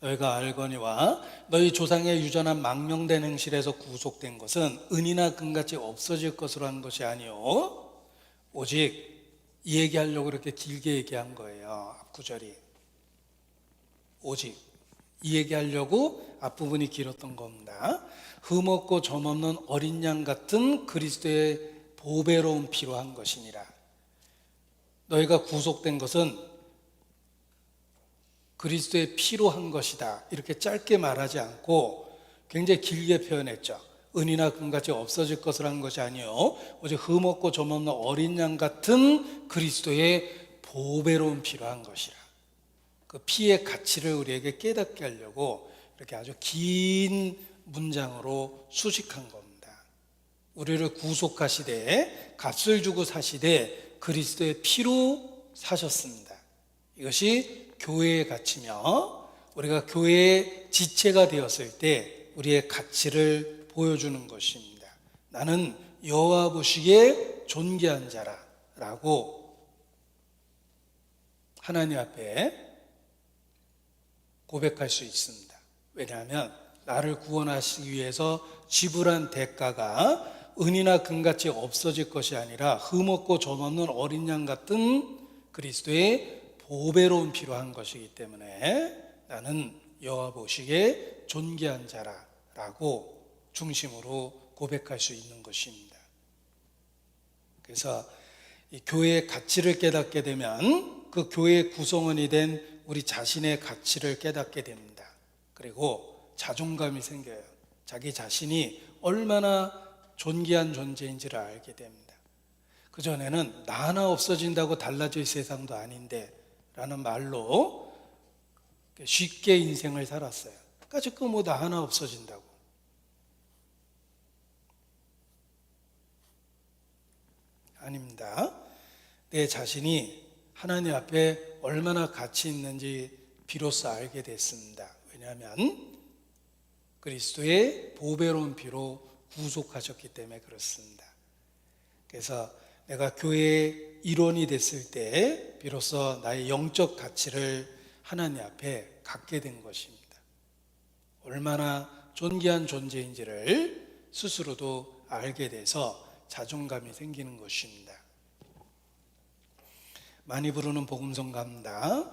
너희가 알거니와 너희 조상의 유전한 망령된 행실에서 구속된 것은 은이나 금같이 없어질 것으로 한 것이 아니요 오직 이 얘기하려고 그렇게 길게 얘기한 거예요. 앞구절이 오직 이 얘기하려고 앞부분이 길었던 겁니다. 흠없고 점없는 어린 양 같은 그리스도의 보배로운 피로 한 것이니라. 너희가 구속된 것은 그리스도의 피로 한 것이다. 이렇게 짧게 말하지 않고 굉장히 길게 표현했죠. 은이나 금같이 없어질 것을 한 것이 아니요 오직 흠없고 점없는 어린 양 같은 그리스도의 보배로운 피로 한 것이라. 그 피의 가치를 우리에게 깨닫게 하려고 이렇게 아주 긴 문장으로 수식한 겁니다. 우리를 구속하시되 값을 주고 사시되 그리스도의 피로 사셨습니다. 이것이 교회의 가치며 우리가 교회의 지체가 되었을 때 우리의 가치를 보여주는 것입니다. 나는 여호와 보시기에 존귀한 자라라고 하나님 앞에 고백할 수 있습니다. 왜냐하면 나를 구원하시기 위해서 지불한 대가가 은이나 금같이 없어질 것이 아니라 흠없고 점없는 어린 양 같은 그리스도의 보배로운 피로 한 것이기 때문에 나는 여호와 보시기에 존귀한 자라라고 중심으로 고백할 수 있는 것입니다. 그래서 이 교회의 가치를 깨닫게 되면 그 교회의 구성원이 된 우리 자신의 가치를 깨닫게 됩니다. 그리고 자존감이 생겨요. 자기 자신이 얼마나 존귀한 존재인지를 알게 됩니다. 그전에는 나 하나 없어진다고 달라질 세상도 아닌데 라는 말로 쉽게 인생을 살았어요. 까짓거 뭐 나 하나 없어진다고. 아닙니다. 내 자신이 하나님 앞에 얼마나 가치 있는지 비로소 알게 됐습니다. 왜냐하면 그리스도의 보배로운 피로 구속하셨기 때문에 그렇습니다. 그래서 내가 교회의 일원이 됐을 때 비로소 나의 영적 가치를 하나님 앞에 갖게 된 것입니다. 얼마나 존귀한 존재인지를 스스로도 알게 돼서 자존감이 생기는 것입니다. 많이 부르는 복음성 갑니다.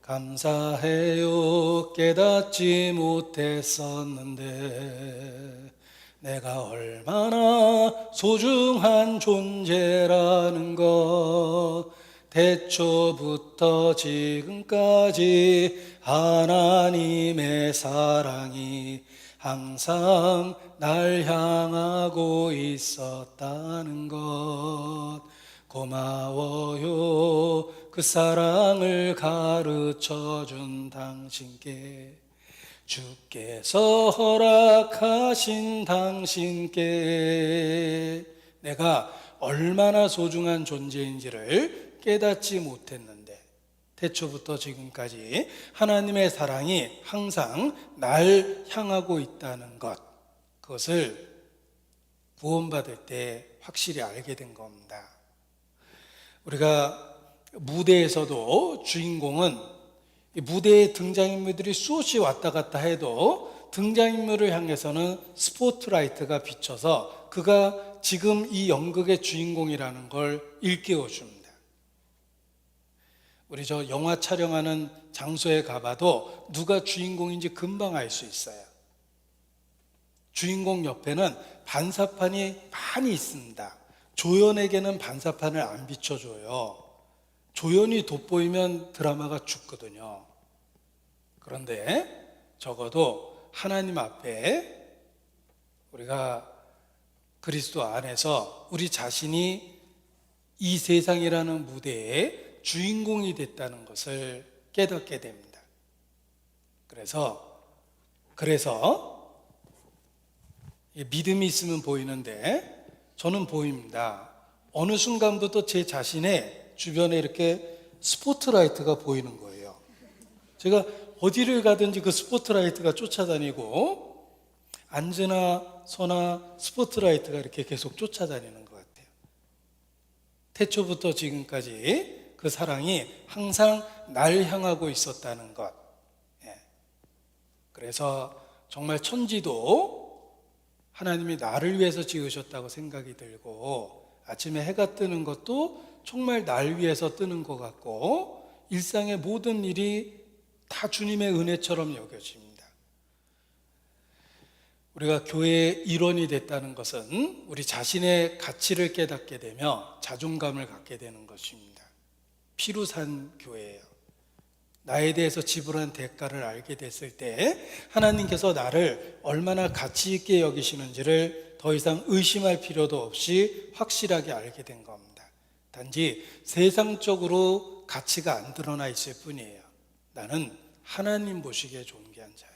감사해요 깨닫지 못했었는데 내가 얼마나 소중한 존재라는 것 태초부터 지금까지 하나님의 사랑이 항상 날 향하고 있었다는 것 고마워요 그 사랑을 가르쳐준 당신께 주께서 허락하신 당신께 내가 얼마나 소중한 존재인지를 깨닫지 못했는데 태초부터 지금까지 하나님의 사랑이 항상 날 향하고 있다는 것 그것을 구원받을 때 확실히 알게 된 겁니다. 우리가 무대에서도 주인공은 무대에 등장인물들이 수없이 왔다 갔다 해도 등장인물을 향해서는 스포트라이트가 비쳐서 그가 지금 이 연극의 주인공이라는 걸 일깨워 줍니다. 우리 저 영화 촬영하는 장소에 가봐도 누가 주인공인지 금방 알 수 있어요. 주인공 옆에는 반사판이 많이 있습니다. 조연에게는 반사판을 안 비춰줘요. 조연이 돋보이면 드라마가 죽거든요. 그런데 적어도 하나님 앞에 우리가 그리스도 안에서 우리 자신이 이 세상이라는 무대에 주인공이 됐다는 것을 깨닫게 됩니다. 그래서 믿음이 있으면 보이는데 저는 보입니다. 어느 순간부터 제 자신의 주변에 이렇게 스포트라이트가 보이는 거예요. 제가 어디를 가든지 그 스포트라이트가 쫓아다니고 앉으나 서나 스포트라이트가 이렇게 계속 쫓아다니는 것 같아요. 태초부터 지금까지 그 사랑이 항상 날 향하고 있었다는 것. 그래서 정말 천지도 하나님이 나를 위해서 지으셨다고 생각이 들고, 아침에 해가 뜨는 것도 정말 날 위해서 뜨는 것 같고, 일상의 모든 일이 다 주님의 은혜처럼 여겨집니다. 우리가 교회의 일원이 됐다는 것은 우리 자신의 가치를 깨닫게 되며 자존감을 갖게 되는 것입니다. 피로 산 교회예요. 나에 대해서 지불한 대가를 알게 됐을 때 하나님께서 나를 얼마나 가치 있게 여기시는지를 더 이상 의심할 필요도 없이 확실하게 알게 된 겁니다. 단지 세상적으로 가치가 안 드러나 있을 뿐이에요. 나는 하나님 보시기에 존귀한 자예요.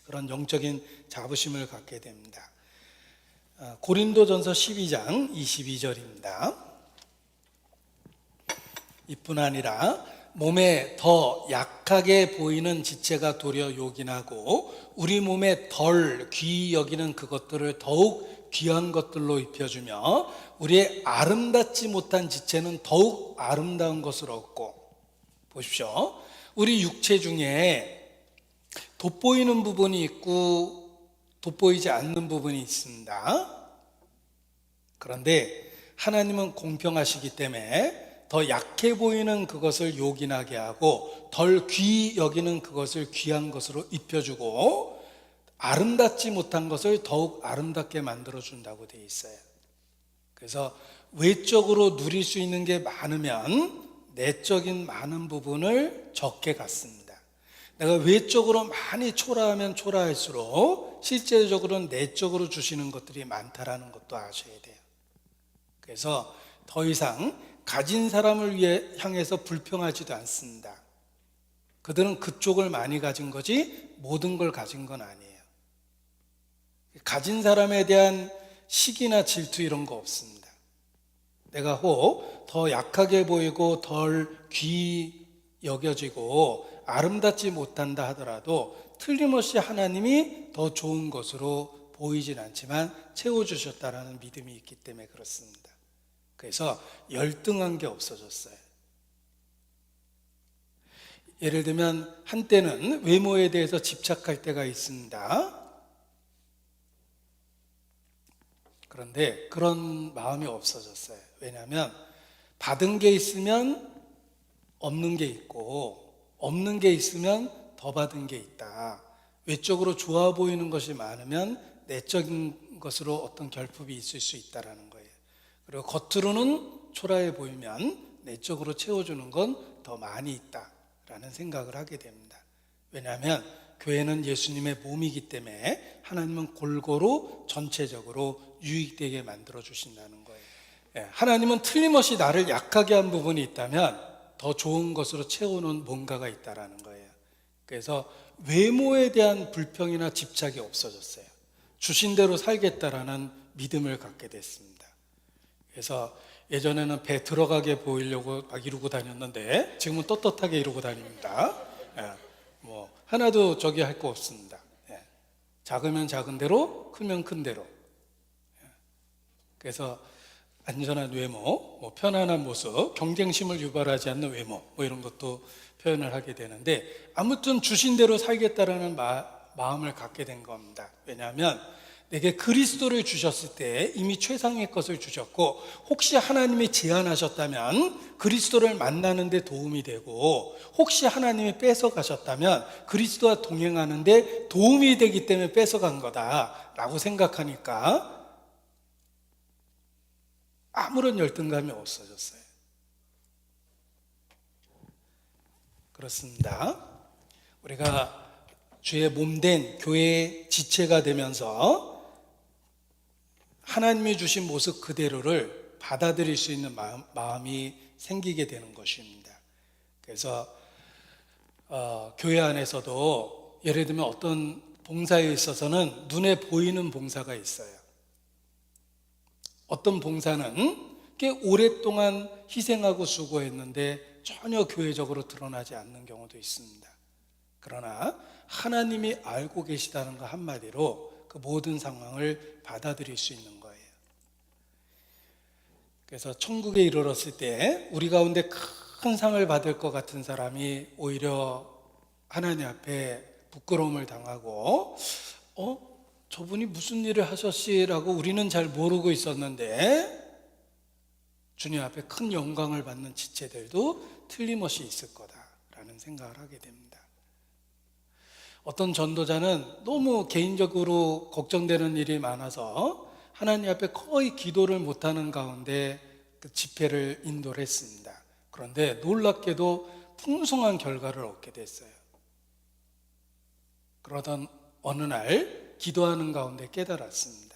그런 영적인 자부심을 갖게 됩니다. 고린도전서 12장 22절입니다. 이뿐 아니라 몸에 더 약하게 보이는 지체가 도리어 요긴하고 우리 몸에 덜 귀히 여기는 그것들을 더욱 귀한 것들로 입혀주며 우리의 아름답지 못한 지체는 더욱 아름다운 것을 얻고, 보십시오. 우리 육체 중에 돋보이는 부분이 있고 돋보이지 않는 부분이 있습니다. 그런데 하나님은 공평하시기 때문에 더 약해 보이는 그것을 요긴하게 하고 덜 귀히 여기는 그것을 귀한 것으로 입혀주고 아름답지 못한 것을 더욱 아름답게 만들어준다고 되어 있어요. 그래서 외적으로 누릴 수 있는 게 많으면 내적인 많은 부분을 적게 갖습니다. 내가 외적으로 많이 초라하면 초라할수록 실제적으로는 내적으로 주시는 것들이 많다라는 것도 아셔야 돼요. 그래서 더 이상 가진 사람을 위해 향해서 불평하지도 않습니다. 그들은 그쪽을 많이 가진 거지 모든 걸 가진 건 아니에요. 가진 사람에 대한 시기나 질투 이런 거 없습니다. 내가 혹 더 약하게 보이고 덜 귀히 여겨지고 아름답지 못한다 하더라도 틀림없이 하나님이 더 좋은 것으로 보이진 않지만 채워주셨다라는 믿음이 있기 때문에 그렇습니다. 그래서 열등한 게 없어졌어요. 예를 들면 한때는 외모에 대해서 집착할 때가 있습니다. 그런데 그런 마음이 없어졌어요. 왜냐하면 받은 게 있으면 없는 게 있고 없는 게 있으면 더 받은 게 있다. 외적으로 좋아 보이는 것이 많으면 내적인 것으로 어떤 결핍이 있을 수 있다는 거예요. 그리고 겉으로는 초라해 보이면 내적으로 채워주는 건 더 많이 있다라는 생각을 하게 됩니다. 왜냐하면 교회는 예수님의 몸이기 때문에 하나님은 골고루 전체적으로 유익되게 만들어 주신다는 거예요. 하나님은 틀림없이 나를 약하게 한 부분이 있다면 더 좋은 것으로 채우는 뭔가가 있다라는 거예요. 그래서 외모에 대한 불평이나 집착이 없어졌어요. 주신 대로 살겠다라는 믿음을 갖게 됐습니다. 그래서 예전에는 배 들어가게 보이려고 막 이러고 다녔는데 지금은 떳떳하게 이러고 다닙니다. 뭐 하나도 저기 할 거 없습니다. 작으면 작은 대로, 크면 큰 대로. 그래서 안전한 외모, 뭐 편안한 모습, 경쟁심을 유발하지 않는 외모, 뭐 이런 것도 표현을 하게 되는데 아무튼 주신 대로 살겠다라는 마음을 갖게 된 겁니다. 왜냐하면 내게 그리스도를 주셨을 때 이미 최상의 것을 주셨고 혹시 하나님이 제한하셨다면 그리스도를 만나는 데 도움이 되고 혹시 하나님이 뺏어가셨다면 그리스도와 동행하는 데 도움이 되기 때문에 뺏어간 거다라고 생각하니까 아무런 열등감이 없어졌어요. 그렇습니다. 우리가 주의 몸된 교회의 지체가 되면서 하나님이 주신 모습 그대로를 받아들일 수 있는 마음이 생기게 되는 것입니다. 그래서 교회 안에서도 예를 들면 어떤 봉사에 있어서는 눈에 보이는 봉사가 있어요. 어떤 봉사는 꽤 오랫동안 희생하고 수고했는데 전혀 교회적으로 드러나지 않는 경우도 있습니다. 그러나 하나님이 알고 계시다는 거 한마디로 그 모든 상황을 받아들일 수 있는 거예요. 그래서 천국에 이르렀을 때 우리 가운데 큰 상을 받을 것 같은 사람이 오히려 하나님 앞에 부끄러움을 당하고 저분이 무슨 일을 하셨시라고 우리는 잘 모르고 있었는데 주님 앞에 큰 영광을 받는 지체들도 틀림없이 있을 거다라는 생각을 하게 됩니다. 어떤 전도자는 너무 개인적으로 걱정되는 일이 많아서 하나님 앞에 거의 기도를 못하는 가운데 그 집회를 인도를 했습니다. 그런데 놀랍게도 풍성한 결과를 얻게 됐어요. 그러던 어느 날 기도하는 가운데 깨달았습니다.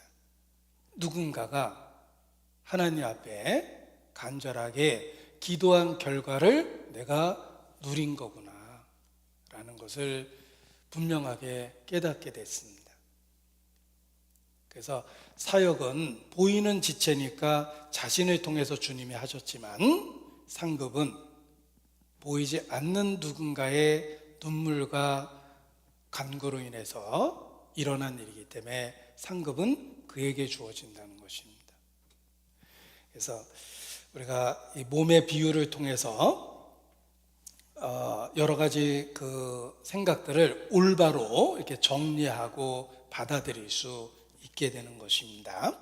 누군가가 하나님 앞에 간절하게 기도한 결과를 내가 누린 거구나 라는 것을 분명하게 깨닫게 됐습니다. 그래서 사역은 보이는 지체니까 자신을 통해서 주님이 하셨지만 상급은 보이지 않는 누군가의 눈물과 간구로 인해서 일어난 일이기 때문에 상급은 그에게 주어진다는 것입니다. 그래서 우리가 이 몸의 비유를 통해서 여러 가지 그 생각들을 올바로 이렇게 정리하고 받아들일 수 있게 되는 것입니다.